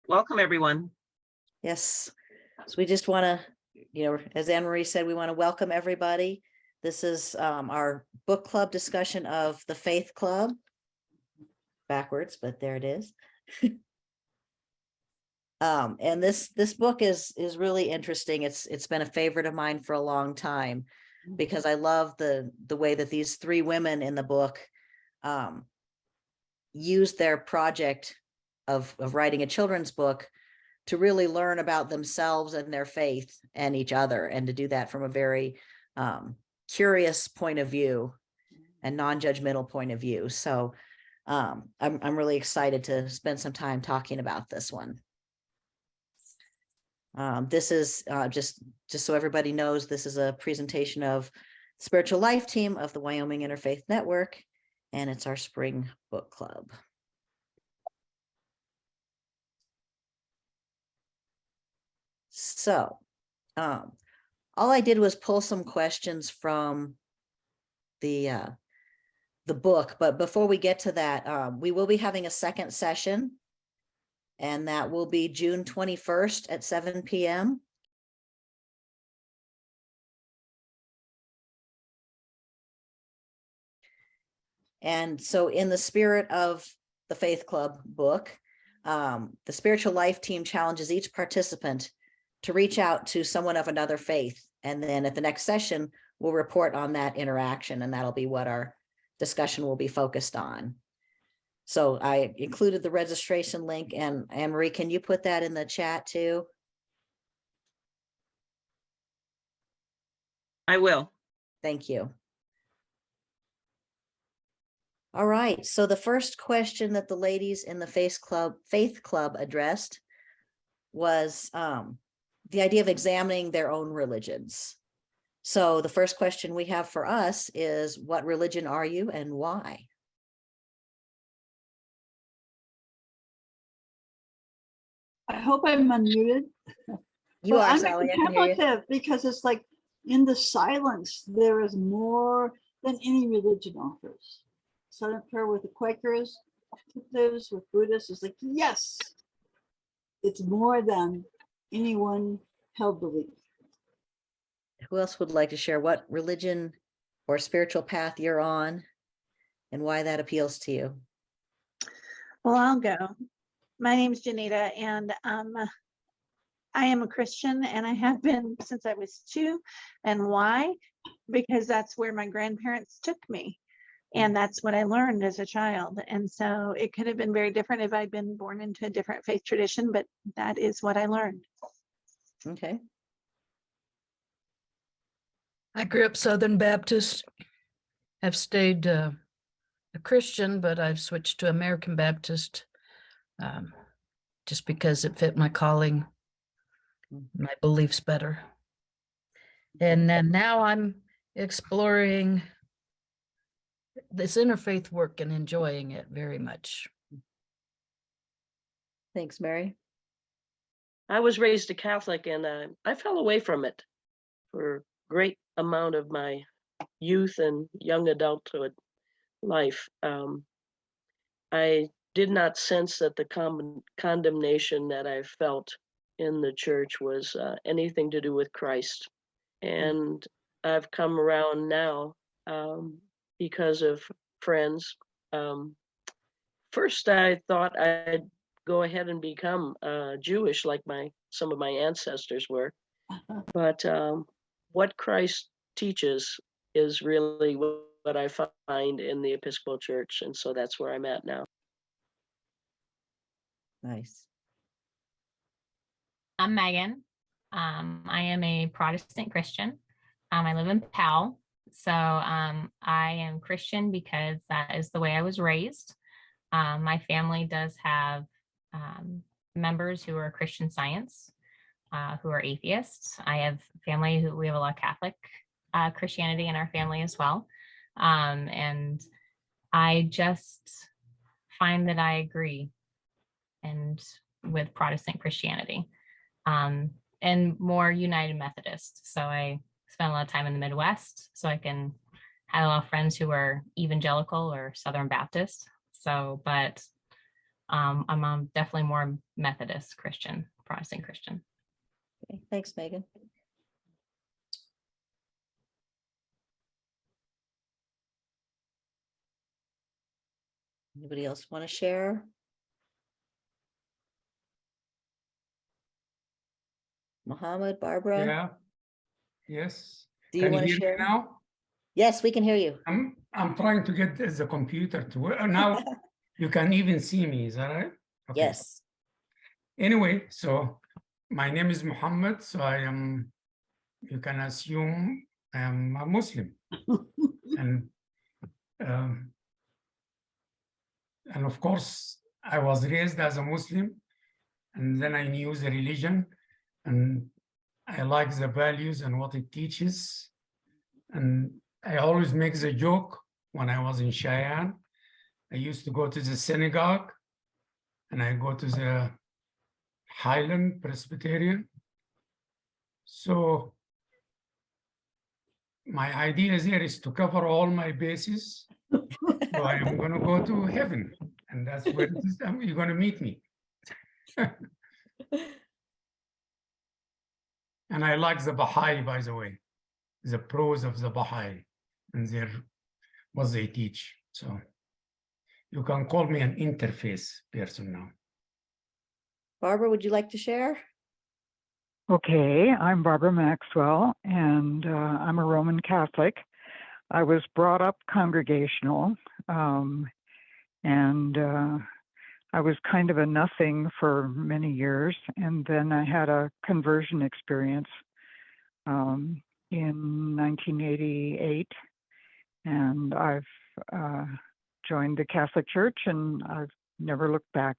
Welcome, everyone. Yes. So we just want to, as Anne Marie said, we want to welcome everybody. This is our book club discussion of the Faith Club. Backwards, but there it is. And this book is really interesting. It's been a favorite of mine for a long time because I love the way that these three women in the book use their project of writing a children's book to really learn about themselves and their faith and each other, and to do that from a very curious point of view and non-judgmental point of view. So I'm really excited to spend some time talking about this one. This is just so everybody knows, this is a presentation of Spiritual Life Team of the Wyoming Interfaith Network, and it's our spring book club. So all I did was pull some questions from the book, but before we get to that, we will be having a second session, and that will be June 21st at 7 p.m. And so in the spirit of the Faith Club book, the Spiritual Life Team challenges each participant to reach out to someone of another faith. And then at the next session, we'll report on that interaction, and that'll be what our discussion will be focused on. So I included the registration link, and Anne Marie, can you put that in the chat too? I will. Thank you. All right, so the first question that the ladies in the Faith Club addressed was the idea of examining their own religions. So the first question we have for us is, what religion are you and why? I hope I'm unmuted. You are, I'm Sally. I can hear you. contemplative because it's like in the silence, there is more than any religion offers. Silent prayer with the Quakers, contemplatives with Buddhists is like, yes, it's more than anyone held belief. Who else would like to share what religion or spiritual path you're on and why that appeals to you? Well, I'll go. My name is Janita, and I am a Christian, and I have been since I was 2. And why? Because that's where my grandparents took me. And that's what I learned as a child. And so it could have been very different if I'd been born into a different faith tradition, but that is what I learned. Okay. I grew up Southern Baptist. I've stayed a Christian, but I've switched to American Baptist just because it fit my calling, my beliefs better. And then now I'm exploring this interfaith work and enjoying it very much. Thanks, Mary. I was raised a Catholic, and I fell away from it for a great amount of my youth and young adulthood life. I did not sense that the condemnation that I felt in the church was anything to do with Christ. And I've come around now because of friends. First, I thought I'd go ahead and become Jewish like some of my ancestors were. But what Christ teaches is really what I find in the Episcopal Church. And so that's where I'm at now. Nice. I'm Megan. I am a Protestant Christian. I live in Powell. So I am Christian because that is the way I was raised. My family does have members who are Christian Science, who are atheists. I have family we have a lot of Catholic Christianity in our family as well. And I just find that I agree with Protestant Christianity, and more United Methodist. So I spent a lot of time in the Midwest, so I can have a lot of friends who are evangelical or Southern Baptist. So, but I'm definitely more Methodist Christian, Protestant Christian. Okay, thanks, Megan. Anybody else want to share? Mohammed, Barbara, Yeah, yes. do you Can you want to hear me share? now? Yes, we can hear you. I'm trying to get the computer to work. Now you can even see me, is that right? Okay. Yes. Anyway, so my name is Muhammad. So I am, you can assume I am a Muslim. And um, and of course, I was raised as a Muslim, and then I knew the religion, and I like the values and what it teaches. And I always make the joke when I was in Cheyenne. I used to go to the synagogue, and I go to the Highland Presbyterian. So my idea there is to cover all my bases. So I am going to go to heaven, and that's where you're going to meet me. And I like the Baha'i, by the way, the pros of the Baha'i and their what they teach. So you can call me an interface person now. Barbara, would you like to share? Okay, I'm Barbara Maxwell, and I'm a Roman Catholic. I was brought up congregational, and I was kind of a nothing for many years, and then I had a conversion experience in 1988, and I've joined the Catholic Church, and I've never looked back.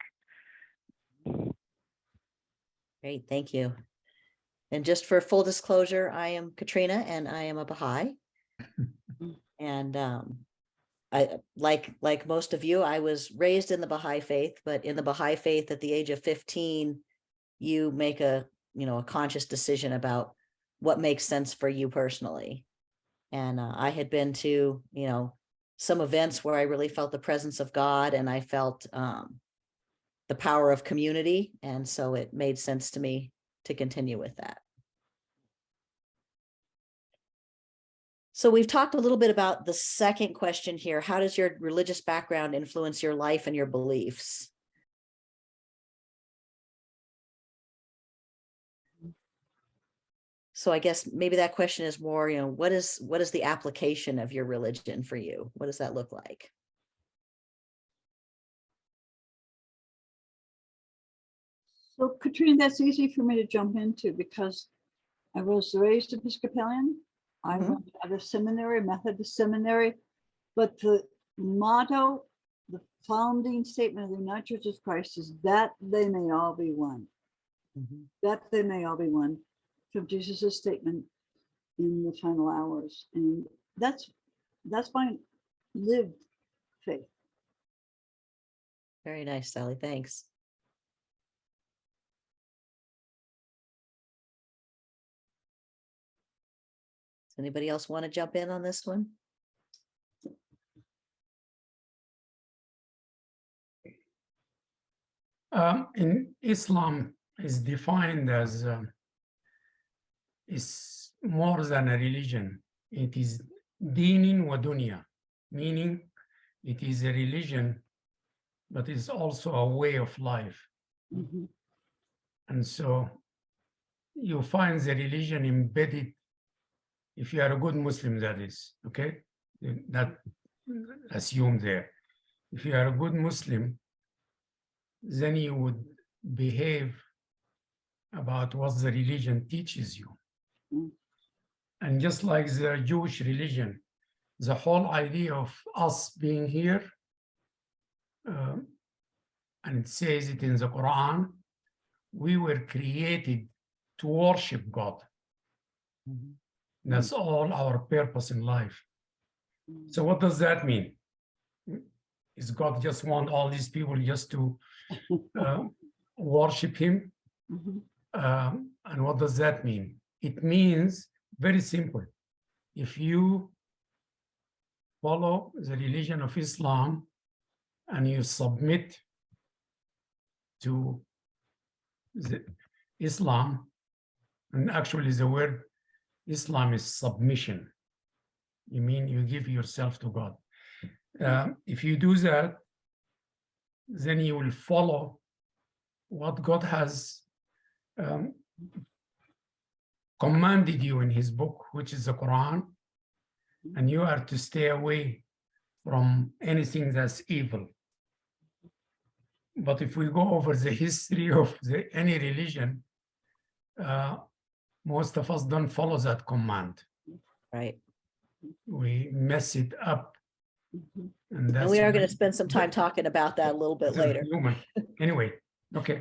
Great, thank you. And just for full disclosure, I am Katrina and I am a Baha'i. And I like most of you, I was raised in the Baha'i faith, but in the Baha'i faith at the age of 15, you make a conscious decision about what makes sense for you personally. And I had been to, some events where I really felt the presence of God, and I felt the power of community. And so it made sense to me to continue with that. So we've talked a little bit about the second question here. How does your religious background influence your life and your beliefs? So I guess maybe that question is more, what is the application of your religion for you? What does that look like? So Katrina, that's easy for me to jump into because I was raised Episcopalian. I Mhm. went to a seminary, Methodist seminary, but the motto, the founding statement of the United Church of Christ is that they may all be one. Mhm. That they may all be one, from Jesus's statement in the final hours. And that's my lived faith. Very nice, Sally. Thanks. Does anybody else want to jump in on this one? In Islam, is defined as is more than a religion. It is dinin wa dunya, meaning it is a religion, but it's also a way of life. Mhm. And so you find the religion embedded, if you are a good Muslim, that is, okay? That assumed there. If you are a good Muslim, then you would behave about what the religion teaches you. Mm. And just like the Jewish religion, the whole idea of us being here, and it says it in the Quran, we were created to worship God. Mhm. That's all our purpose in life. Mm. So what does that mean? Is God just want all these people just to worship him? Mhm. And what does that mean? It means very simple. If you follow the religion of Islam and you submit to Islam, and actually the word Islam is submission. You mean you give yourself to God. If you do that, then you will follow what God has commanded you in his book, which is the Quran, and you are to stay away from anything that's evil. But if we go over the history of any religion, most of us don't follow that command. Right. We mess it up. Mhm. And And that's we are going why- to spend some time talking about that a little bit later. Human. Anyway, okay.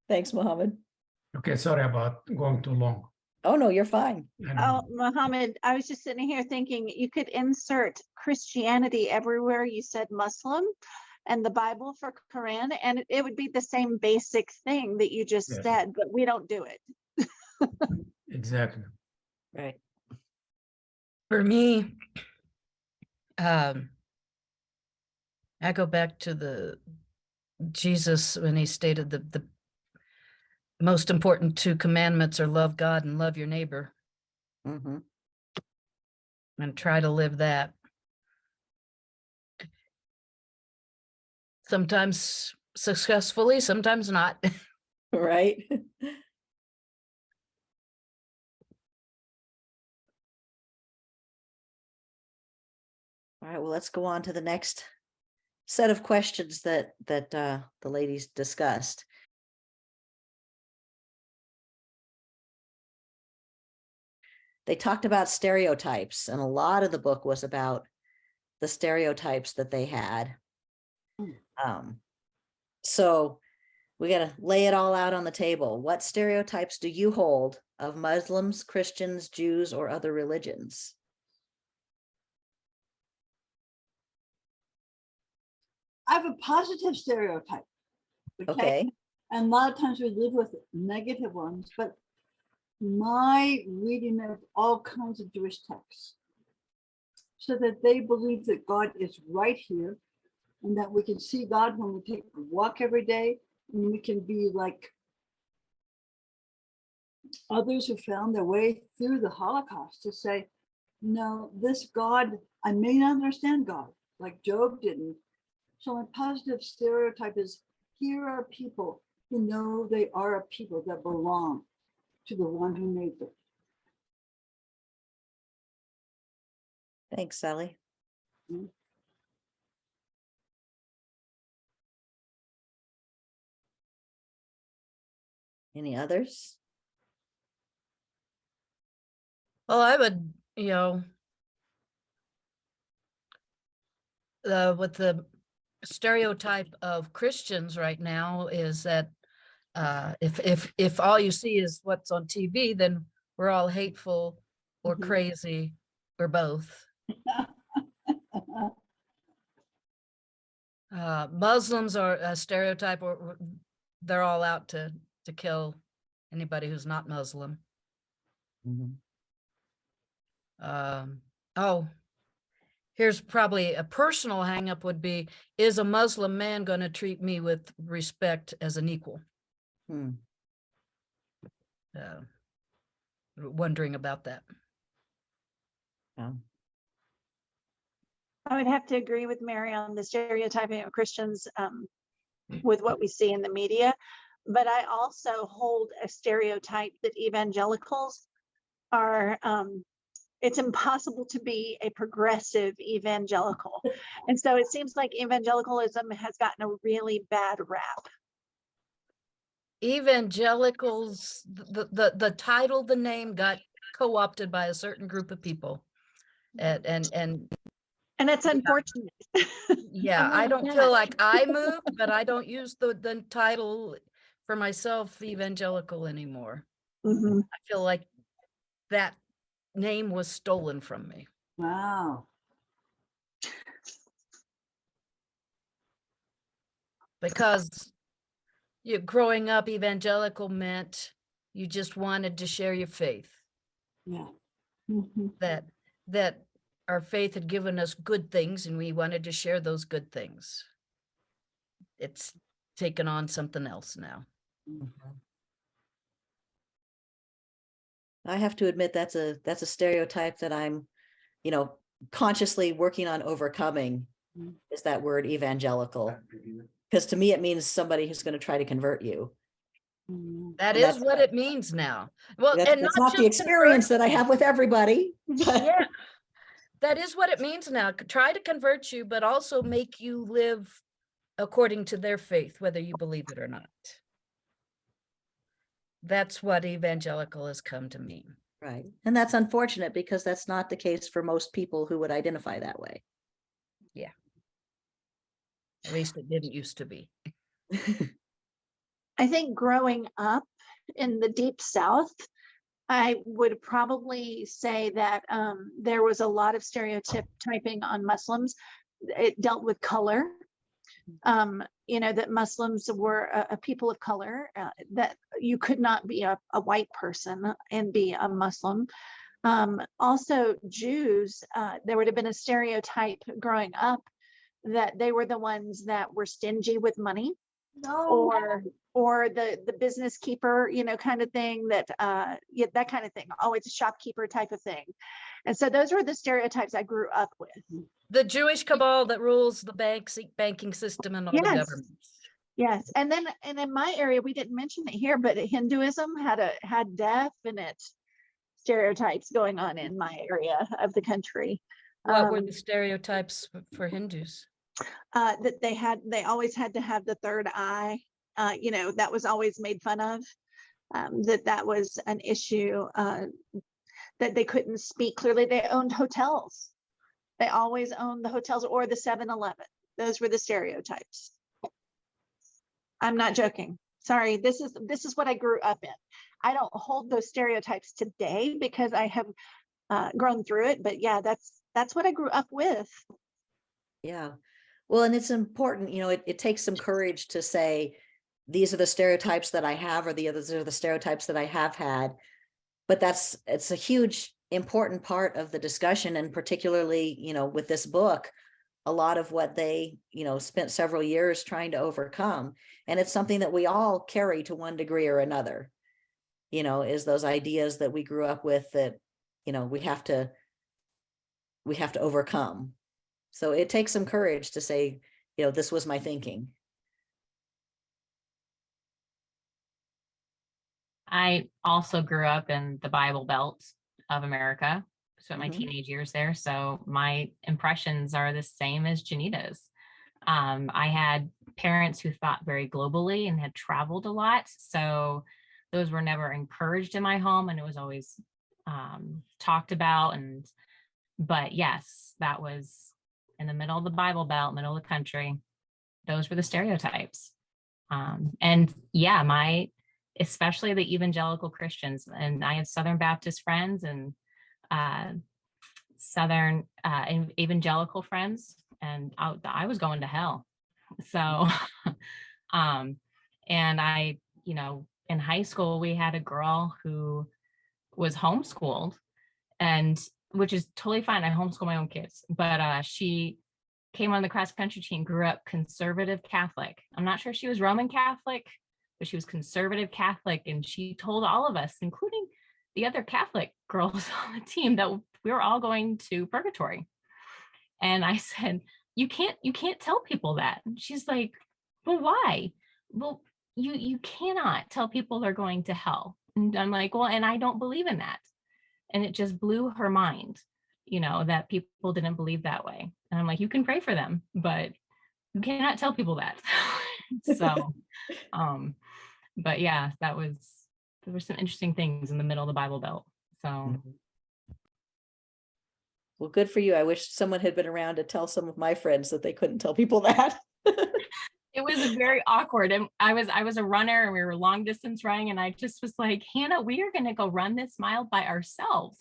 Thanks, Mohammed. Okay, sorry about going too long. Oh, no, you're fine. I know. Oh, Mohammed, I was just sitting here thinking you could insert Christianity everywhere you said Muslim and the Bible for Quran, and it would be the same basic thing that you just Yes. said, but we don't do it. Exactly. Right. For me, I go back to the Jesus when he stated the most important two commandments are love God and love your neighbor, Hmm. and try to live that. Sometimes successfully, sometimes not. Right. All right, well, let's go on to the next set of questions that the ladies discussed. They talked about stereotypes, and a lot of the book was about the stereotypes that they had. So we got to lay it all out on the table. What stereotypes do you hold of Muslims, Christians, Jews, or other religions? I have a positive stereotype. Okay. And a lot of times we live with negative ones, but my reading of all kinds of Jewish texts, so that they believe that God is right here and that we can see God when we take a walk every day, and we can be like others who found their way through the Holocaust to say, no, this God, I may not understand God like Job didn't. So my positive stereotype is, here are people who know they are a people that belong to the one who made them. Thanks, Sally. Mm. Any others? Well, I would, with the stereotype of Christians right now is that if all you see is what's on TV, then we're all hateful or Mhm. crazy or both. Muslims are a stereotype, or they're all out to kill anybody who's not Muslim. Mhm. Oh, here's probably a personal hangup would be, is a Muslim man going to treat me with respect as an equal? Hmm. Wondering about that. Yeah. I would have to agree with Mary on the stereotyping of Christians with what we see in the media. But I also hold a stereotype that evangelicals are, it's impossible to be a progressive evangelical. And so it seems like evangelicalism has gotten a really bad rap. Evangelicals, the title, the name got co-opted by a certain group of people. And it's unfortunate. yeah, I really don't bad. feel like I moved, but I don't use the title for myself, evangelical, anymore. Mhm. I feel like that name was stolen from me. Wow. Because growing up, evangelical meant you just wanted to share your faith. Yeah. Mhm. That our faith had given us good things and we wanted to share those good things. It's taken on something else now. I have to admit that's a stereotype that I'm, consciously working on overcoming, Mm. is that word evangelical. Because to me, it means somebody who's going to try to convert you. Mm. That And is that's- what it means now. Well, That's, and that's not not the just experience that I conversion. have with everybody. But Yeah, that is what it means now. Try to convert you, but also make you live according to their faith, whether you believe it or not. That's what evangelical has come to mean. right. And that's unfortunate because that's not the case for most people who would identify that way. At least it didn't used to be. I think growing up in the deep South, I would probably say that there was a lot of stereotyping on Muslims. It dealt with color. That Muslims were a people of color, that you could not be a white person and be a Muslim. Also, Jews, there would have been a stereotype growing up that they were the ones that were stingy with money, No. or the business keeper, kind of thing, that that kind of thing, always a shopkeeper type of thing. And so those were the stereotypes I grew up with. The Jewish cabal that rules the banking system and all the Yes. governments. Yes, and in my area, we didn't mention it here, but Hinduism had death in it stereotypes going on in my area of the country. What were the stereotypes for Hindus? That they always had to have the third eye. That was always made fun of. That was an issue. That they couldn't speak clearly. They owned hotels. They always owned the hotels or the 7-Eleven. Those were the stereotypes. I'm not joking. Sorry, this is what I grew up in. I don't hold those stereotypes today because I have grown through it. But yeah, that's what I grew up with. Yeah. Well, and it's important, it takes some courage to say, these are the stereotypes that I have, or the others are the stereotypes that I have had. But it's a huge, important part of the discussion. And particularly, with this book, a lot of what they, spent several years trying to overcome. And it's something that we all carry to one degree or another, is those ideas that we grew up with that, we have to overcome. So it takes some courage to say, this was my thinking. I also grew up in the Bible Belt of America, spent my Mhm. teenage years there. So my impressions are the same as Janita's. I had parents who thought very globally and had traveled a lot. So those were never encouraged in my home, and it was always talked about. But yes, that was in the middle of the Bible Belt, middle of the country. Those were the stereotypes. And yeah, especially the evangelical Christians, and I have Southern Baptist friends and Southern evangelical friends, and I was going to hell. So, and I, in high school, we had a girl who was homeschooled, and which is totally fine. I homeschool my own kids, but she came on the cross country team, grew up conservative Catholic. I'm not sure if she was Roman Catholic, but she was conservative Catholic. And she told all of us, including the other Catholic girls on the team, that we were all going to purgatory. And I said, you can't tell people that. And she's like, well, why? Well, you cannot tell people they're going to hell. And I'm like, well, and I don't believe in that. And it just blew her mind, that people didn't believe that way. And I'm like, you can pray for them, but you cannot tell people that. So, but yeah, there were some interesting things in the middle of the Bible Belt. So Well, good for you. I wish someone had been around to tell some of my friends that they couldn't tell people that. it was very awkward. And I was a runner, and we were long distance running. And I just was like, Hannah, we are going to go run this mile by ourselves,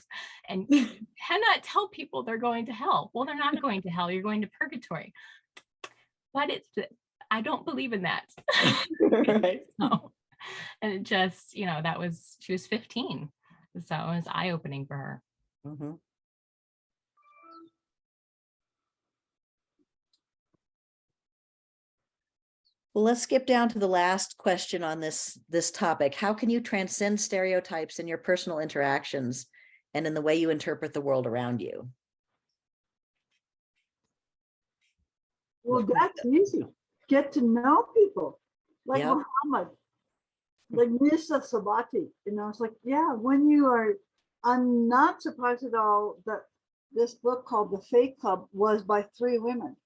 and you cannot tell people they're going to hell. Well, they're not going to hell. You're going to purgatory. But I don't believe in that. Right. So, and it just, she was 15. So it was eye-opening for her. Mhm. Well, let's skip down to the last question on this topic. How can you transcend stereotypes in your personal interactions and in the way you interpret the world around you? Well, that's easy. Get to know people like Yep. Muhammad, like Nisa Sabati. It's like, yeah, when you are, I'm not surprised at all that this book called The Faith Club was by 3 women.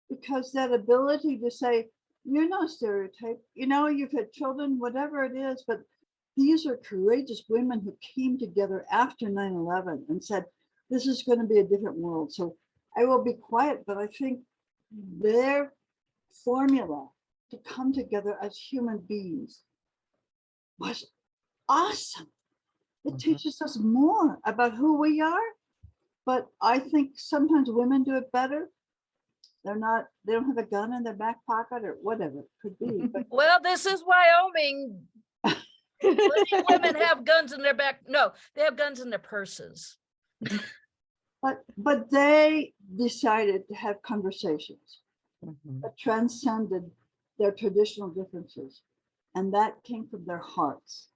Because that ability to say, you're no stereotype, you've had children, whatever it is, but these are courageous women who came together after 9/11 and said, this is going to be a different world. So I will be quiet, but I think their formula to come together as human beings was awesome. It Mhm. teaches us more about who we are, but I think sometimes women do it better. They don't have a gun in their back pocket or whatever it could be. But Well, this is Wyoming. Letting women have guns in their back. No, they have guns in their purses. but they decided to have conversations Mhm. that transcended their traditional differences. And that came from their hearts.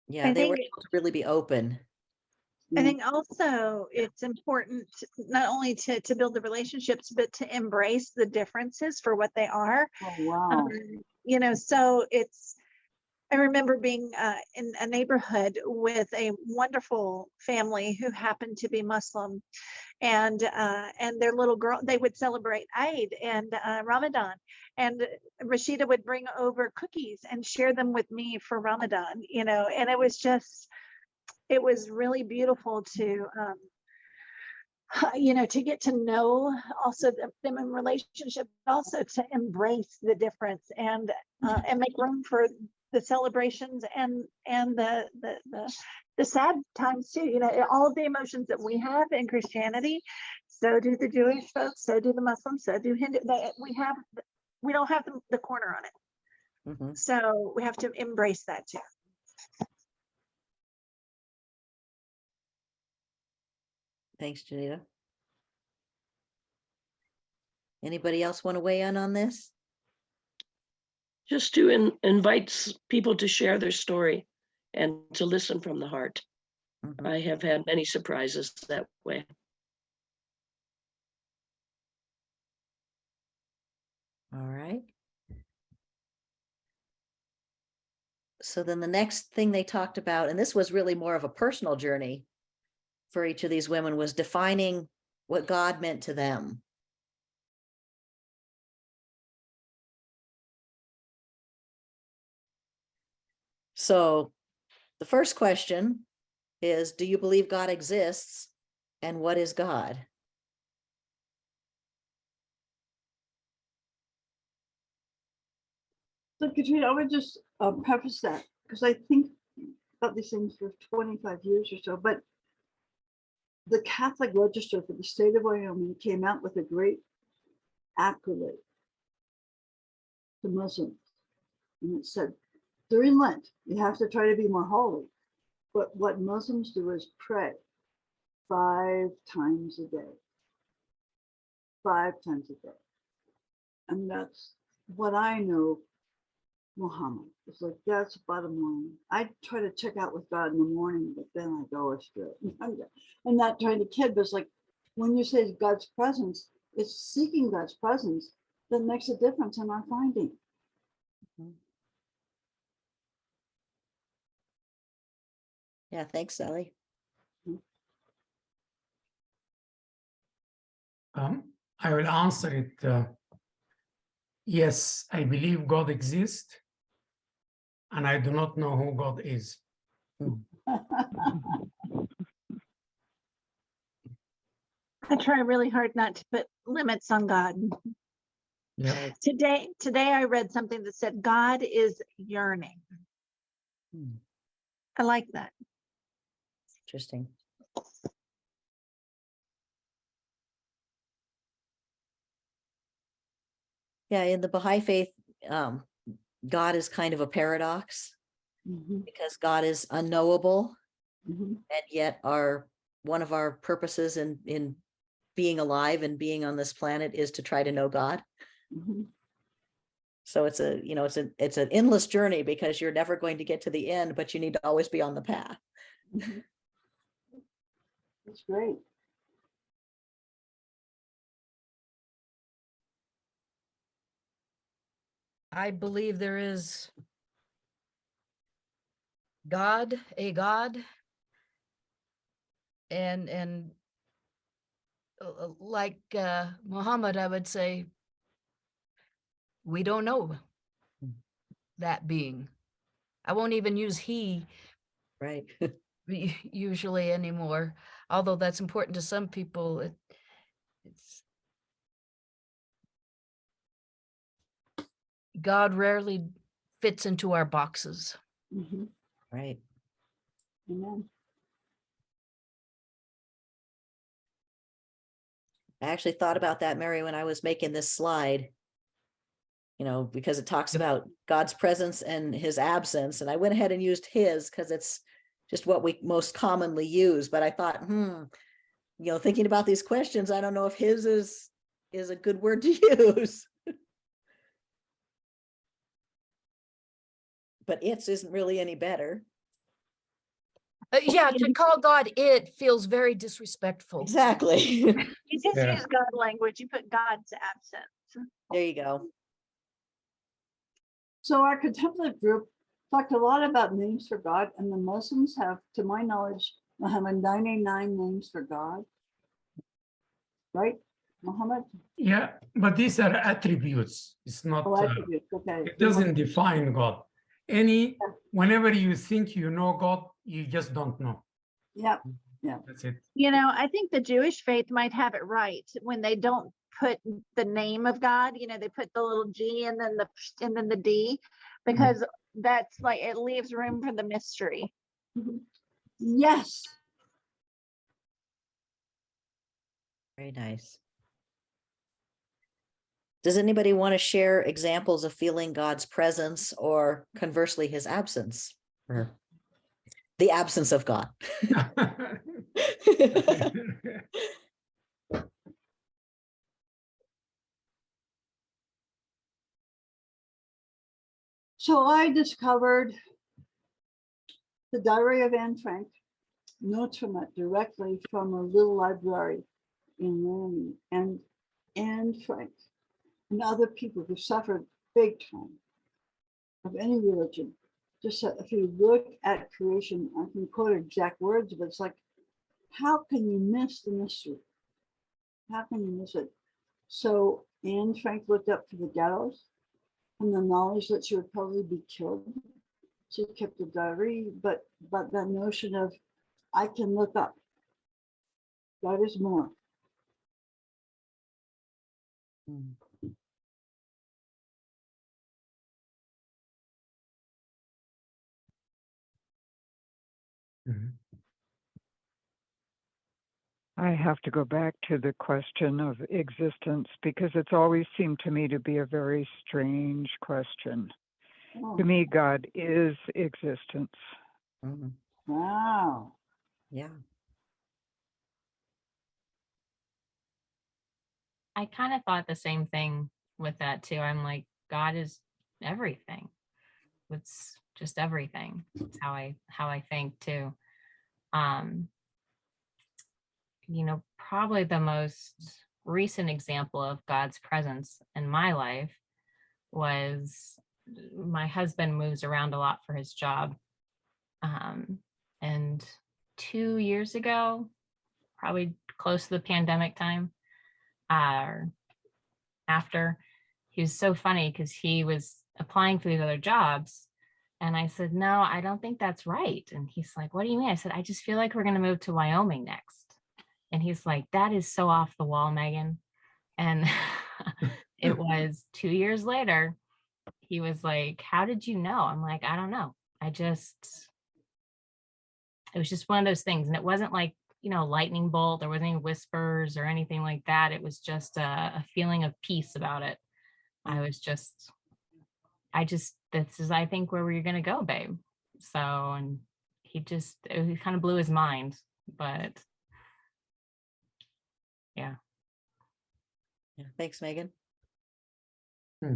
Yeah, I they were think- able to really be open. I Yeah. think also it's important not only to build the relationships, but to embrace the differences for what they are. Oh, wow. So I remember being in a neighborhood with a wonderful family who happened to be Muslim, and their little girl, they would celebrate Eid and Ramadan, and Rashida would bring over cookies and share them with me for Ramadan, and it was really beautiful to to get to know also them in relationship, also to embrace the difference and make room for the celebrations and the sad times too. All of the emotions that we have in Christianity, so do the Jewish folks, so do the Muslims, so do Hindu. We don't have the corner on it, Mhm. so we have to embrace that too. Thanks, Janita. Anybody else want to weigh in on this? Just to invite people to share their story and to listen from the heart. Mhm. I have had many surprises that way. All right. So then the next thing they talked about, and this was really more of a personal journey for each of these women, was defining what God meant to them. So the first question is, do you believe God exists? And what is God? So Katrina, I would just preface that because I think about these things for 25 years or so, but the Catholic Register for the state of Wyoming came out with a great accolade to Muslims. And it said, during Lent, you have to try to be more holy. But what Muslims do is pray 5 times a day. 5 times a day. And that's what I know Muhammad. It's like, that's bottom line. I try to check out with God in the morning, but then I go astray. I'm not trying to kid, but it's like when you say God's presence, it's seeking God's presence that makes a difference in our finding. Yeah, thanks, Sally. I will answer it. Yes, I believe God exists, and I do not know who God is. I try really hard not to put limits on God. Yeah. Today I read something that said God is yearning. I like that. Interesting. Yeah, in the Baha'i faith, God is kind of a paradox because God is unknowable, and yet one of our purposes in being alive and being on this planet is to try to know God. Mhm. So it's a, it's an endless journey because you're never going to get to the end, but you need to always be on the path. Mhm. That's great. I believe there is God, a God, and like Muhammad, I would say we don't know that being. I won't even use he Right. usually anymore, although that's important to some people. It's God rarely fits into our boxes. Mhm. Right. Amen. I actually thought about that, Mary, when I was making this slide, because it talks Yep. about God's presence and his absence. And I went ahead and used his because it's just what we most commonly use. But I thought, thinking about these questions, I don't know if his is a good word to use. But its isn't really any better. Yeah, to call God it feels very disrespectful. Exactly. You just Yeah. use God language, you put God's absence. There you go. So our contemplative group talked a lot about names for God, and the Muslims have, to my knowledge, have 99 names for God. Right, Muhammad? Yeah, but these are attributes. It's not, Oh, attributes. Okay. it doesn't define God. Whenever you think you know God, you just don't know. Yeah. That's it. I think the Jewish faith might have it right when they don't put the name of God, they put the little G and then the D, because that's like, it leaves room for the mystery. Yes. Very nice. Does anybody want to share examples of feeling God's presence or conversely his absence? Or the absence of God? So I discovered the Diary of Anne Frank, notes from it directly from a little library in Miami, and Anne Frank and other people who suffered big time of any religion. Just if you look at creation, I can quote exact words, but it's like, how can you miss the mystery? How can you miss it? So Anne Frank looked up for the gallows and the knowledge that she would probably be killed. She kept a diary, but that notion of, I can look up. God is more. Mhm. I have to go back to the question of existence because it's always seemed to me to be a very strange question. Oh, To me, God is existence. Mhm. wow. Yeah. I kind of thought the same thing with that too. I'm like, God is everything. It's just everything. That's how I think too. Um, probably the most recent example of God's presence in my life was my husband moves around a lot for his job. And 2 years ago, probably close to the pandemic time, after, he was so funny because he was applying for these other jobs. And I said, no, I don't think that's right. And he's like, what do you mean? I said, I just feel like we're going to move to Wyoming next. And he's like, that is so off the wall, Megan. And it was 2 years later, he was like, how did you know? I'm like, I don't know. It was just one of those things. And it wasn't like, lightning bolt. There wasn't any whispers or anything like that. It was just a feeling of peace about it. This is, I think, where we're going to go, babe. So, and he kind of blew his mind, but yeah. Yeah, thanks, Megan. Hmm.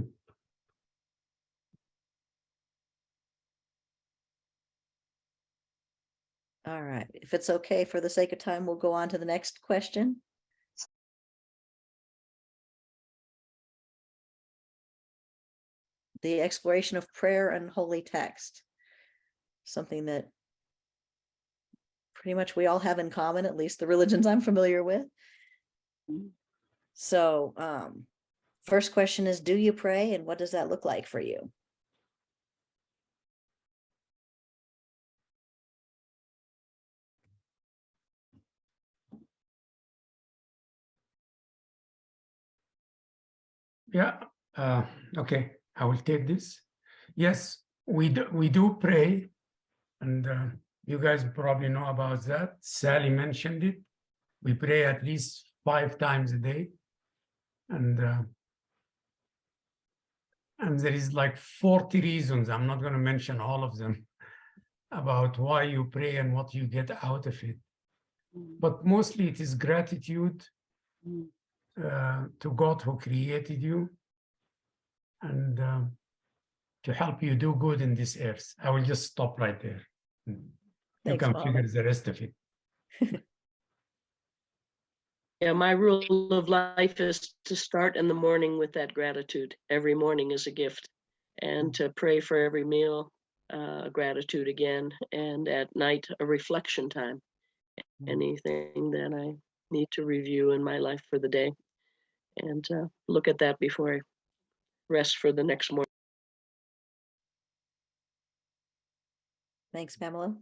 All right, if it's okay for the sake of time, we'll go on to the next question. The exploration of prayer and holy text. Something that pretty much we all have in common, at least the religions I'm familiar with. So, first question is, do you pray, and what does that look like for you? Yeah, okay, I will take this. Yes, we do pray, and you guys probably know about that. Sally mentioned it. We pray at least 5 times a day, and there is like 40 reasons. I'm not going to mention all of them about why you pray and what you get out of it. But mostly it is gratitude to God who created you, and to help you do good in this earth. I will just stop right there. You Thanks, can Mama. figure the rest of it. Yeah, my rule of life is to start in the morning with that gratitude. Every morning is a gift, and to pray for every meal, gratitude again, and at night a reflection time. Anything that I need to review in my life for the day, and look at that before I rest for the next morning. Thanks, Pamela.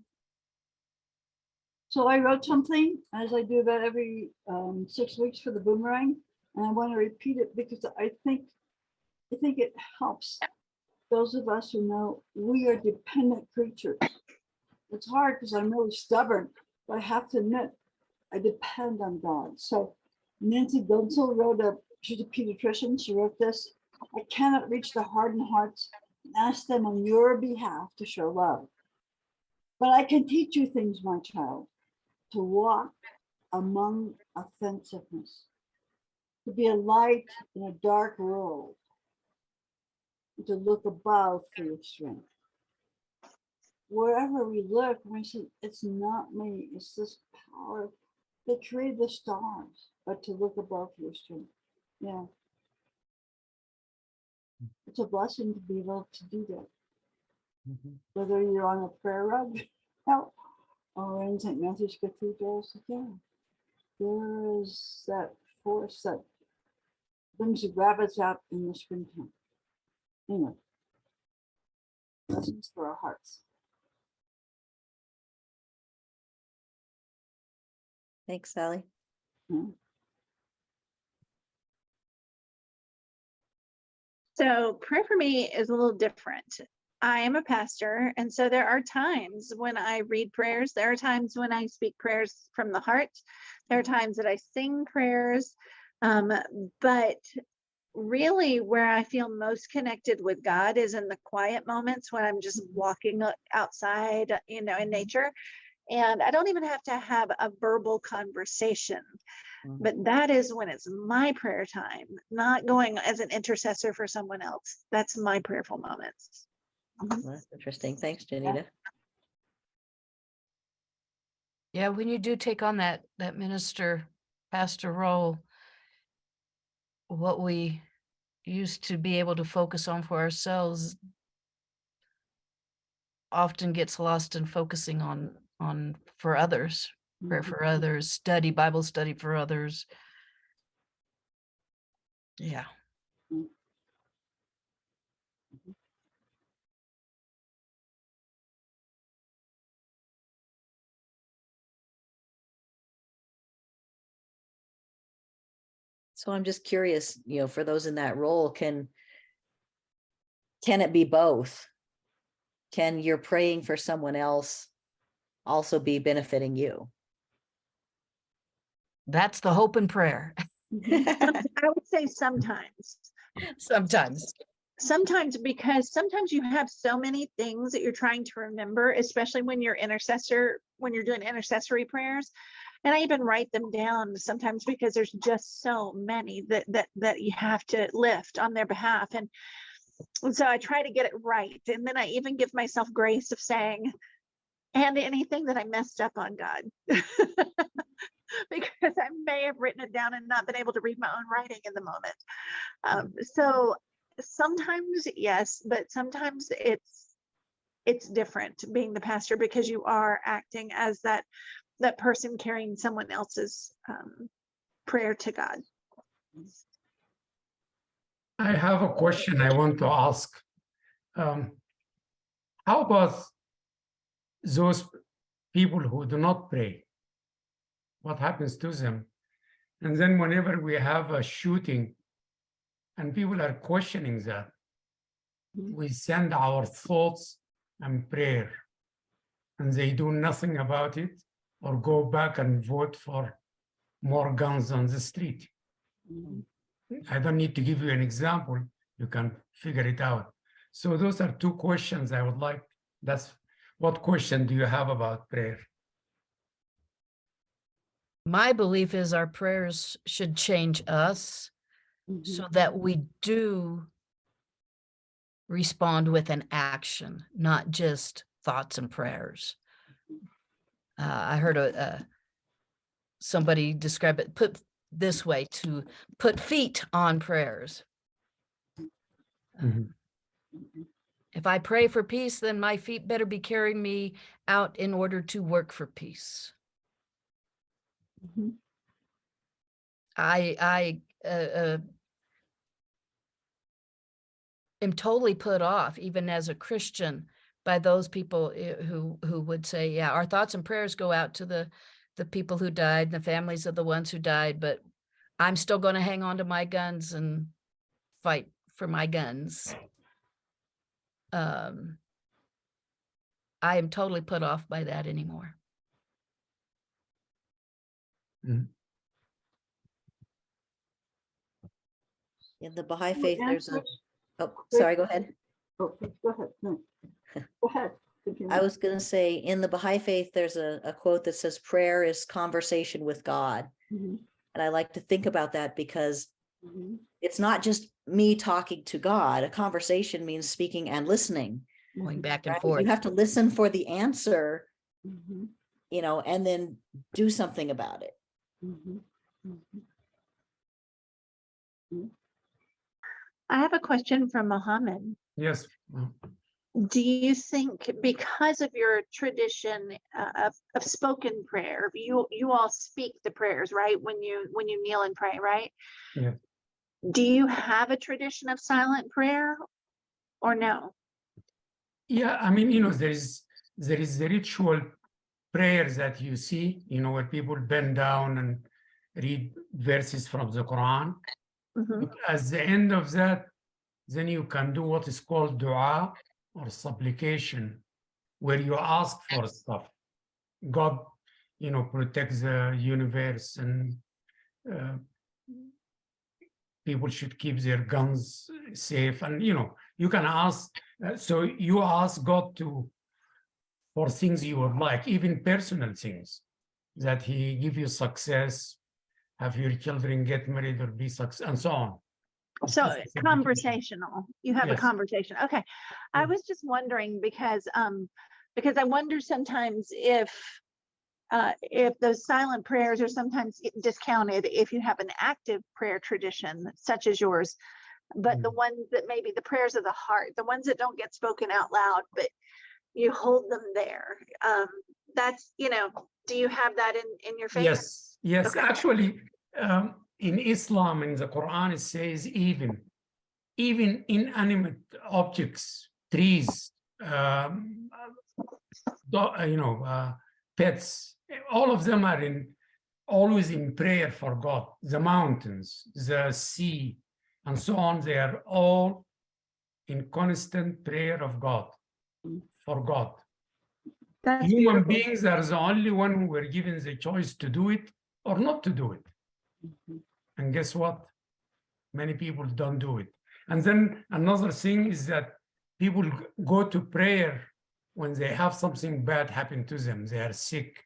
So I wrote something, as I do about every 6 weeks for the boomerang, and I want to repeat it because I think it helps those of us who know we are dependent creatures. It's hard because I'm really stubborn, but I have to admit I depend on God. So Nancy Guntzel wrote she's a pediatrician. She wrote this: I cannot reach the hardened hearts and ask them on your behalf to show love. But I can teach you things, my child, to walk among offensiveness, to be a light in a dark world, and to look above for your strength. Wherever we look, we say, it's not me, it's this power that created the stars, but to look above for your strength. Yeah. It's a blessing to be able to do that. Whether you're on a prayer rug or in St. Matthew's Cathedral, yeah, there is that force that brings the rabbits out in the springtime. Anyway, blessings for our hearts. Thanks, Sally. So prayer for me is a little different. I am a pastor, and so there are times when I read prayers. There are times when I speak prayers from the heart. There are times that I sing prayers. But really where I feel most connected with God is in the quiet moments when I'm just walking outside, in nature. And I don't even have to have a verbal conversation. But that is when it's my prayer time, not going as an intercessor for someone else. That's my prayerful moments. That's interesting. Thanks, Janita. Yeah, when you do take on that pastor role, what we used to be able to focus on for ourselves often gets lost in focusing on for others, prayer for others, Bible study for others. Yeah. So I'm just curious, for those in that role, can it be both? Can your praying for someone else also be benefiting you? That's the hope and prayer. I would say sometimes. Sometimes, because sometimes you have so many things that you're trying to remember, especially when you're doing intercessory prayers. And I even write them down sometimes because there's just so many that you have to lift on their behalf. And so I try to get it right. And then I even give myself grace of saying, and anything that I messed up on, God. Because I may have written it down and not been able to read my own writing in the moment. So sometimes, yes, but sometimes it's different being the pastor, because you are acting as that person carrying someone else's prayer to God. I have a question I want to ask. How about those people who do not pray? What happens to them? And then whenever we have a shooting and people are questioning that, we send our thoughts and prayer, and they do nothing about it, or go back and vote for more guns on the street. I don't need to give you an example. You can figure it out. So those are two questions I would like. What question do you have about prayer? My belief is our prayers should change us so that we do respond with an action, not just thoughts and prayers. I heard somebody describe it put this way, to put feet on prayers. If I pray for peace, then my feet better be carrying me out in order to work for peace. I am totally put off, even as a Christian, by those people who would say, yeah, our thoughts and prayers go out to the people who died, the families of the ones who died, but I'm still going to hang on to my guns and fight for my guns. I am totally put off by that anymore. In the Baha'i faith, there's a, answer? oh, sorry, go ahead. Oh, go ahead. No. Go ahead. Continue. I was going to say, in the Baha'i faith, there's a quote that says, prayer is conversation with God. Mhm, And I like to think about that because mhm, it's not just me talking to God. A conversation means speaking and listening. Going back and Right? forth. You have to listen for the answer, mhm, and then do something about it. mhm, mhm. I have a question from Mohammed. Yes. Do you think, because of your tradition of spoken prayer, you all speak the prayers, right? When you kneel and pray, right? Yeah. Do you have a tradition of silent prayer or no? Yeah, I mean, there is the ritual prayers that you see, where people bend down and read verses from the Quran. Mhm. But at the end of that, then you can do what is called dua or supplication, where you ask for stuff. God, protects the universe, and people should keep their guns safe. And, you can ask, so you ask God for things you would like, even personal things, that he give you success, have your children get married or be successful, and so on. So It's just a conversational, you have a Yes. conversation. Okay. I Yeah. was just wondering because I wonder sometimes if those silent prayers are sometimes discounted if you have an active prayer tradition such as yours, but the ones that maybe the prayers of the heart, the ones that don't get spoken out loud, but you hold them there. That's, do you have that in your faith? Yes. Okay. Actually, in Islam, in the Quran, it says even inanimate objects, trees, pets, all of them are always in prayer for God. The mountains, the sea, and so on, they are all in constant prayer of God, for God. That's Human beautiful. beings are the only one who were given the choice to do it or not to do it. And guess what? Many people don't do it. And then another thing is that people go to prayer when they have something bad happen to them. They are sick,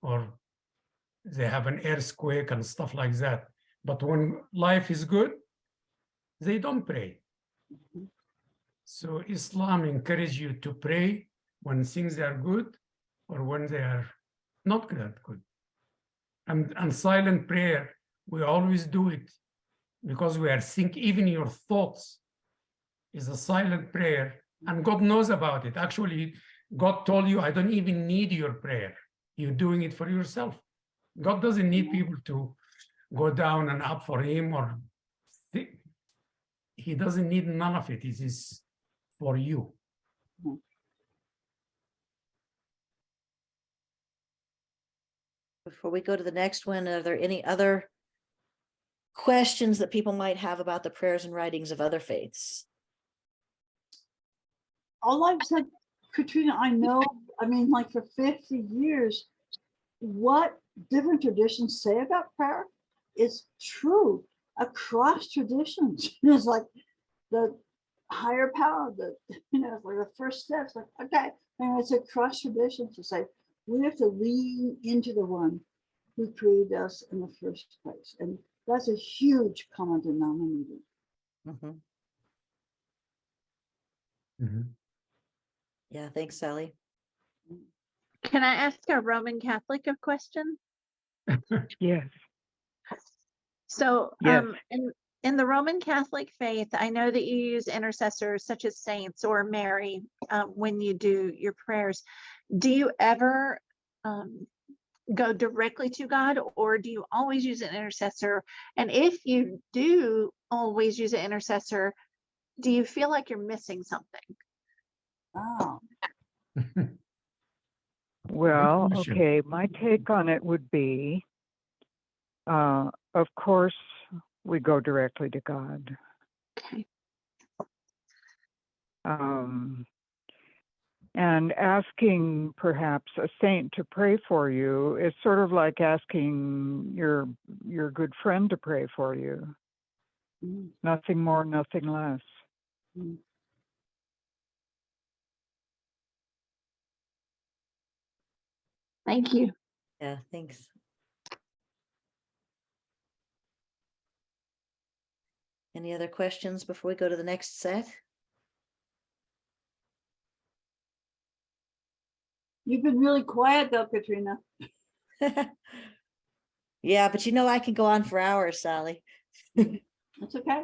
or they have an earthquake and stuff like that. But when life is good, they don't pray. So Islam encourages you to pray when things are good or when they are not that good. And silent prayer, we always do it because we are thinking, even your thoughts is a silent prayer, and God knows about it. Actually, God told you, I don't even need your prayer. You're doing it for yourself. God doesn't need people to go down and up for him, or he doesn't need none of it. It is for you. Before we go to the next one, are there any other questions that people might have about the prayers and writings of other faiths? All I've said, Katrina, I know, I mean, like for 50 years, what different traditions say about prayer is true across traditions. It's like the higher power, it's like the first steps, like, okay, and it's across traditions to say, we have to lean into the one who created us in the first place. And that's a huge common denominator. Mhm. Mhm. Yeah, thanks, Sally. Can I ask a Roman Catholic a question? Yes. So, Yes. in the Roman Catholic faith, I know that you use intercessors such as saints or Mary when you do your prayers. Do you ever go directly to God, or do you always use an intercessor? And if you do always use an intercessor, do you feel like you're missing something? Oh, Well, question. okay, my take on it would be, of course, we go directly to God. Okay. And asking perhaps a saint to pray for you is sort of like asking your good friend to pray for you. mm, Nothing more, nothing less. mm. Thank you. Yeah, thanks. Any other questions before we go to the next set? You've been really quiet though, Katrina. Yeah, but you know, I can go on for hours, Sally. That's okay.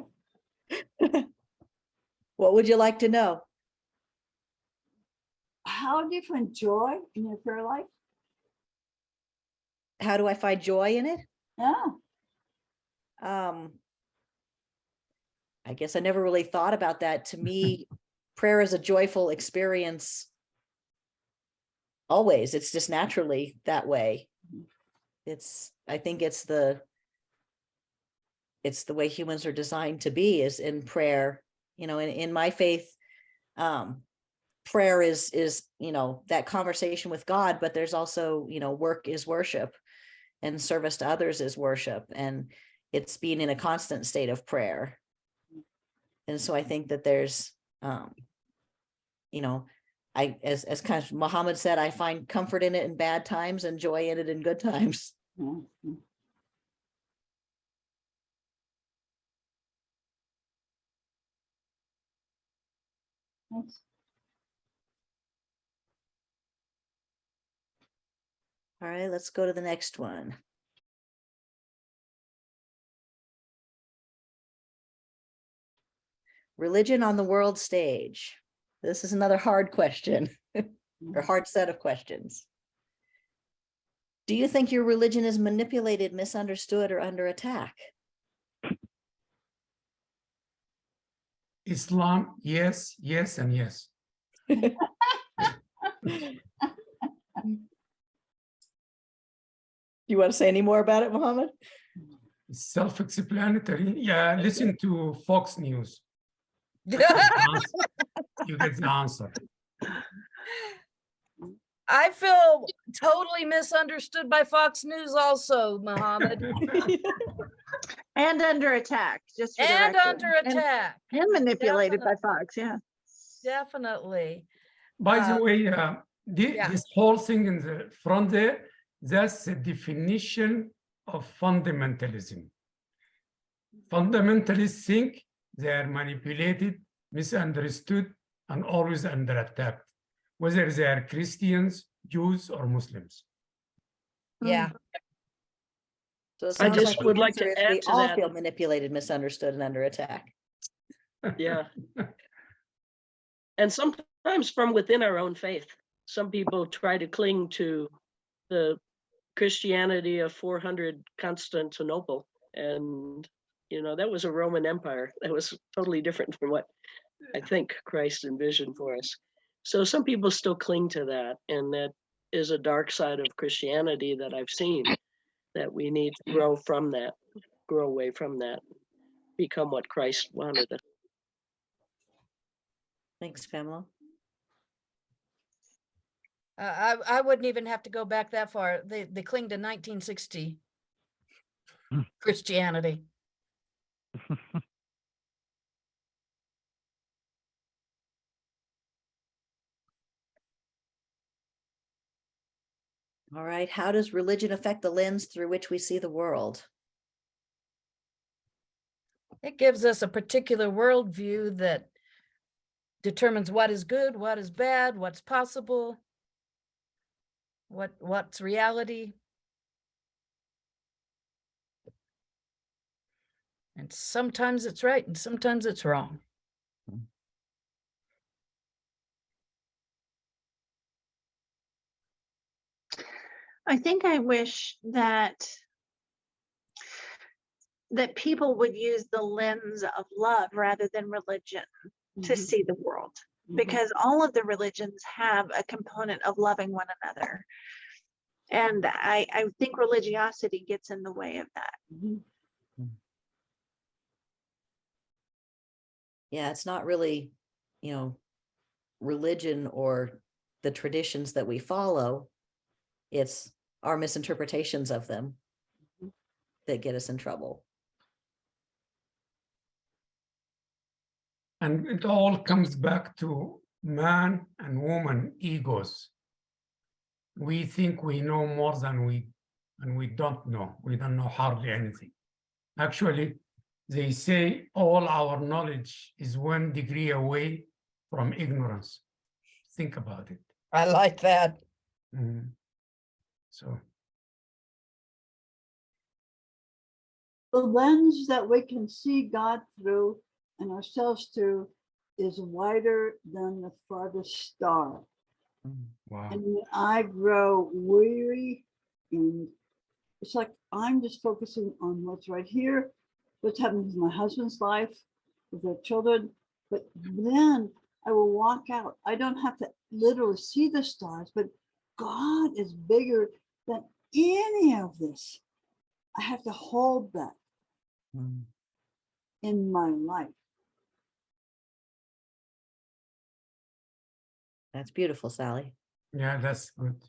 What would you like to know? How do you find joy in your prayer life? How do I find joy in it? Yeah. I guess I never really thought about that. To me, prayer is a joyful experience. Always, it's just naturally that way. I think it's the way humans are designed to be, is in prayer. In my faith, prayer is that conversation with God, but there's also, work is worship, and service to others is worship, and it's being in a constant state of prayer. And so I think that there's, as kind of Muhammad said, I find comfort in it in bad times and joy in it in good times. Mm, mm. Thanks. All right, let's go to the next one. Religion on the world stage. This is another hard question, or hard set of questions. Do you think your religion is manipulated, misunderstood, or under attack? Islam, yes, yes, and yes. You want to say any more about it, Muhammad? It's self-explanatory. Yeah, listen to Fox News. You get the answer. I feel totally misunderstood by Fox News also, Muhammad. And under attack, just for the And record. under attack. And manipulated by Definitely. Fox, yeah. Definitely. By the way, yeah. this whole thing in the front there That's the definition of fundamentalism. Fundamentalists think they are manipulated, misunderstood, and always under attack, whether they are Christians, Jews, or Muslims. Yeah. So it I sounds like just the would like to answer is add we to all that. feel manipulated, misunderstood, and under attack. Yeah. And sometimes from within our own faith, some people try to cling to the Christianity of 400 Constantinople. And, you know, that was a Roman Empire. That was totally different from what I think Christ envisioned for us. So some people still cling to that. And that is a dark side of Christianity that I've seen, that we need to grow from that, grow away from that, become what Christ wanted us. Thanks, Pamela. I wouldn't even have to go back that far. They cling to 1960 Christianity. All right. How does religion affect the lens through which we see the world? It gives us a particular worldview that determines what is good, what is bad, what's possible, what's reality. And sometimes it's right and sometimes it's wrong. I think I wish that people would use the lens of love rather than religion to Mhm, see the world, mhm. because all of the religions have a component of loving one another. And I think religiosity gets in the way of that. Mhm. Yeah, it's not really, you know, religion or the traditions that we follow. It's our misinterpretations of them that get us in trouble. And it all comes back to man and woman egos. We think we know more than we don't know. We don't know hardly anything. Actually, they say all our knowledge is 1 degree away from ignorance. Think about it. I like that. Mhm. So The lens that we can see God through and ourselves through is wider than the farthest star. wow. And when I grow weary, and it's like I'm just focusing on what's right here, what's happening with my husband's life, with their children. But then I will walk out. I don't have to literally see the stars, but God is bigger than any of this. I have to hold that in my life. That's beautiful, Sally. Yeah, that's good.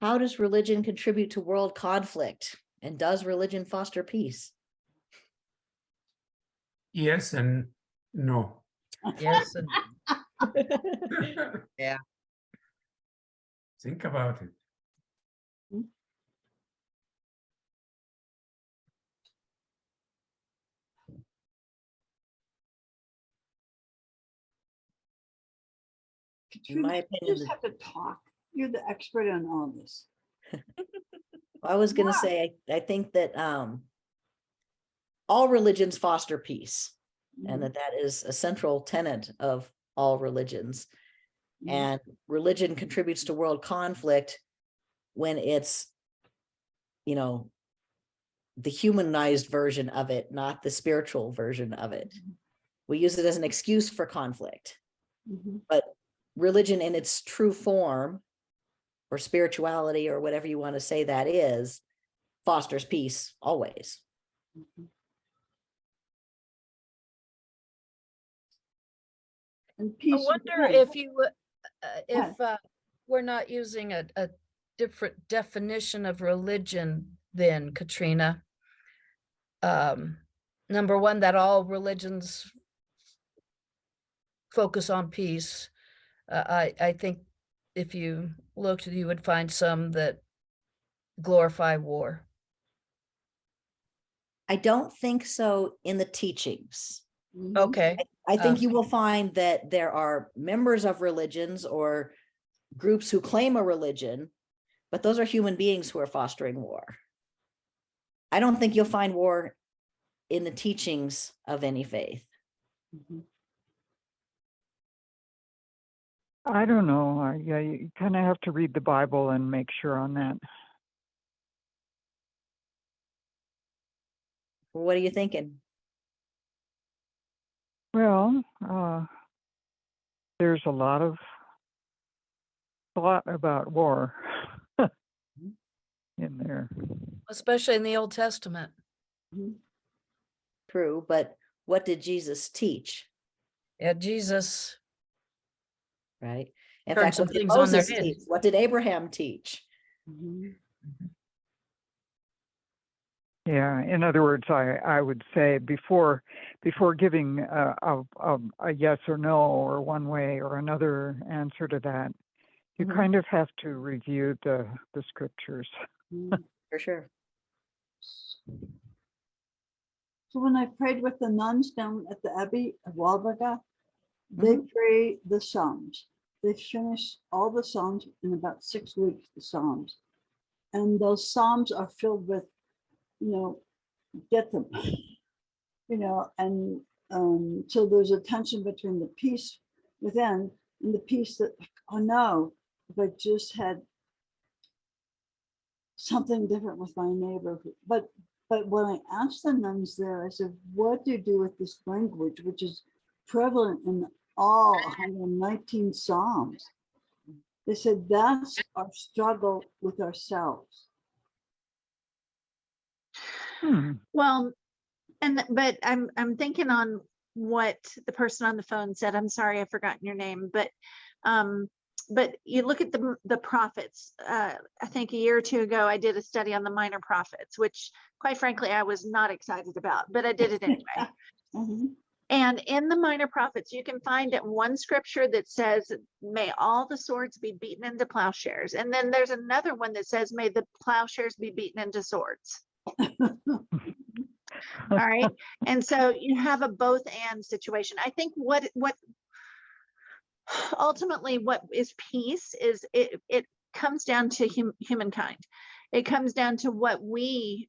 How does religion contribute to world conflict? And does religion foster peace? Yes and no. Yes. And Yeah. Think about it. In my You opinion, just have to talk. You're the expert on all this. I was going to Yeah. say, I think that all religions foster peace, and Mhm, that is a central tenet of all religions. mhm. And religion contributes to world conflict when it's, you know, the humanized version of it, not the spiritual version of it. We use it as an excuse for conflict, Mhm. but religion in its true form, or spirituality, or whatever you want to say that is, fosters peace always. And I peace. wonder again, if you would, if we're not using a different definition of religion then, Katrina. Number one, that all religions focus on peace. I think if you looked, you would find some that glorify war. I don't think so in the teachings. Mhm. Okay. I think Um, you will find that there are members of religions or groups who claim a religion, but those are human beings who are fostering war. I don't think you'll find war in the teachings of any faith. Mhm. I don't know. Yeah, you kind of have to read the Bible and make sure on that. What are you thinking? Well, there's a lot of thought about war in there. especially in the Old Testament. True, but what did Jesus teach? Yeah, Jesus Right? In turned fact, some what did things on their Moses head. teach? What did Abraham teach? Mhm. Yeah. In other words, I would say before giving a yes or no or one way or another answer to that, you Mhm. kind of have to review the scriptures. Mhm. For sure. So when I prayed with the nuns down at the Abbey of Walbaga, they pray the Psalms. They finish all the Psalms in about 6 weeks, the Psalms. And those Psalms are filled with, get them, and so there's a tension between the peace within and the peace that, oh no, if I just had something different with my neighbor. But when I asked the nuns there, I said, what do you do with this language, which is prevalent in all 119 Psalms? They said, that's our struggle with ourselves. Well, but I'm thinking on what the person on the phone said. I'm sorry, I've forgotten your name, but you look at the prophets. I think a year or two ago, I did a study on the minor prophets, which quite frankly, I was not excited about, but I did it anyway. Mhm. And in the minor prophets, you can find it one scripture that says, may all the swords be beaten into plowshares. And then there's another one that says, may the plowshares be beaten into swords. All right. And so you have a both and situation. I think what ultimately what is peace is it comes down to humankind. It comes down to what we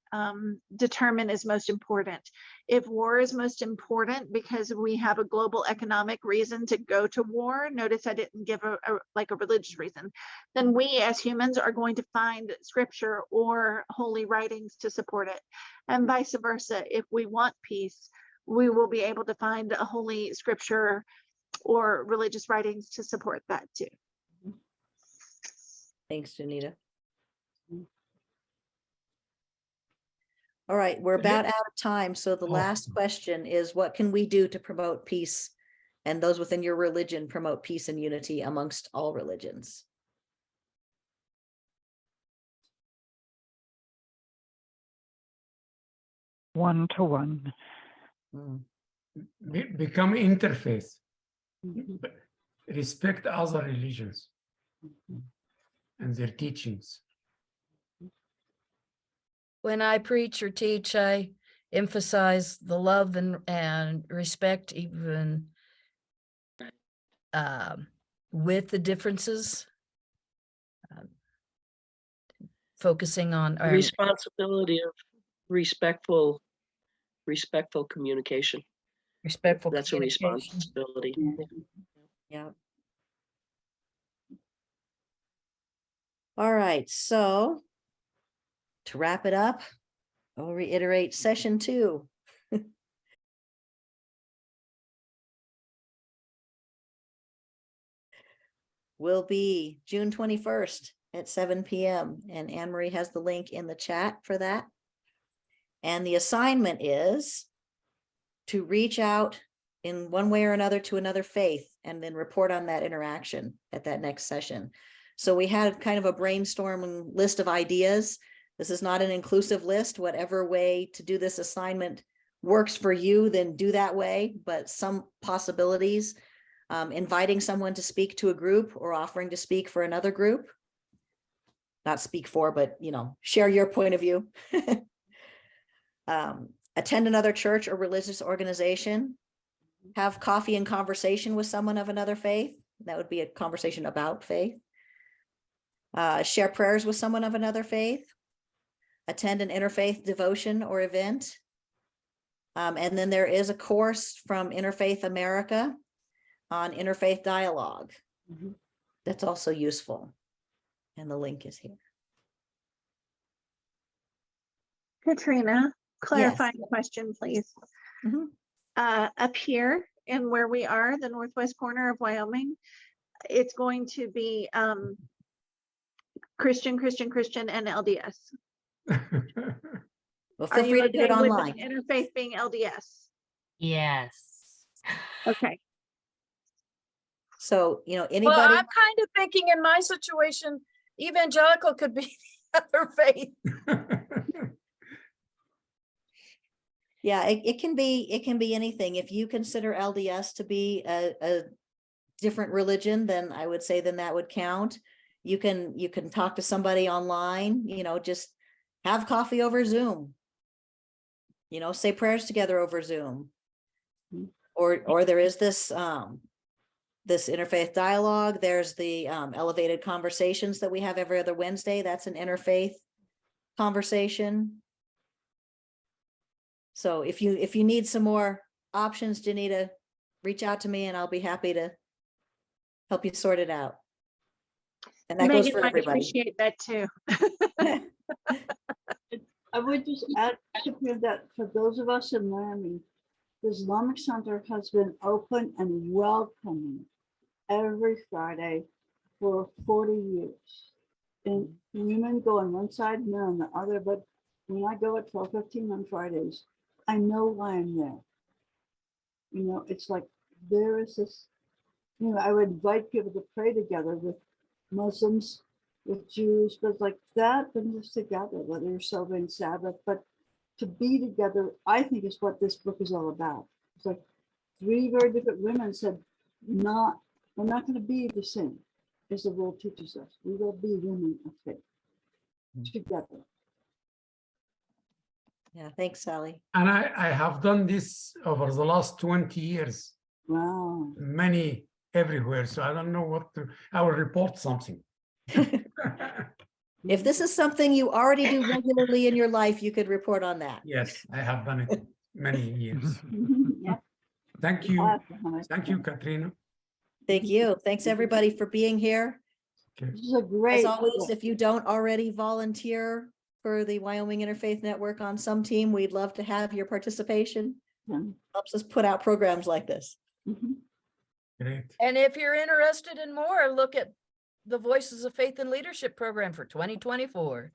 determine is most important. If war is most important because we have a global economic reason to go to war, notice I didn't give a religious reason, then we as humans are going to find scripture or holy writings to support it. And vice versa, if we want peace, we will be able to find a holy scripture or religious writings to support that too. Thanks, Janita. All right, we're about out of time. So the last question is, what can we do to promote peace and those within your religion promote peace and unity amongst all religions? One-to-one. Become interfaith. Mhm. Respect other religions and their teachings. When I preach or teach, I emphasize the love and respect, even with the differences. Focusing on The responsibility of respectful communication. respectful That's a communication. responsibility. Yeah. All right, so to wrap it up, I'll reiterate session 2. Will be June 21st at 7 p.m. And Anne Marie has the link in the chat for that. And the assignment is to reach out in one way or another to another faith and then report on that interaction at that next session. So we had kind of a brainstorming list of ideas. This is not an inclusive list. Whatever way to do this assignment works for you, then do that way, but some possibilities. inviting someone to speak to a group or offering to speak for another group. Not speak for, but share your point of view. Attend another church or religious organization. Have coffee and conversation with someone of another faith. That would be a conversation about faith. Share prayers with someone of another faith. Attend an interfaith devotion or event. And then there is a course from Interfaith America on interfaith dialogue. Mhm. That's also useful. And the link is here. Katrina, clarifying question, please. Mhm. Up here and where we are, the northwest corner of Wyoming, it's going to be Christian, and LDS. Well, Are feel you free to do it okay with online. the interfaith being LDS? Yes. Okay. So, Well, anybody, I'm kind of thinking in my situation, evangelical could be other faith. yeah, it can be anything. If you consider LDS to be a different religion, then I would say then that would count. You can talk to somebody online, just have coffee over Zoom. Say prayers together over Zoom. Or there is this interfaith dialogue. There's the elevated conversations that we have every other Wednesday. That's an interfaith conversation. So if you need some more options, Janita, reach out to me and I'll be happy to help you sort it out. And that goes Megan for might everybody. appreciate that too. I would just add to that for those of us in Miami, the Islamic Center has been open and welcoming every Friday for 40 years. And women go on one side, men on the other, but when I go at 12:15 on Fridays, I know why I'm there. It's like there is this, I would invite people to pray together with Muslims, with Jews, but like that brings us together, whether you're celebrating Sabbath, but to be together, I think is what this book is all about. It's like 3 very different women said, we're not going to be the same as the world teaches us. We will be women of faith together. Yeah, thanks, Sally. And I have done this over the last 20 years, Wow. many everywhere. So I don't know I will report something. If this is something you already do regularly in your life, you could report on that. Yes, I have done it many years. Yeah. Thank you. Awesome. Thank you, Katrina. Thank you. Thanks, everybody, for being here. Okay. This is a great As always, book. if you don't already volunteer for the Wyoming Interfaith Network on some team, we'd love to have your participation. Mhm. Helps us put out programs like this. Mhm. Great. And if you're interested in more, look at the Voices of Faith and Leadership program for 2024.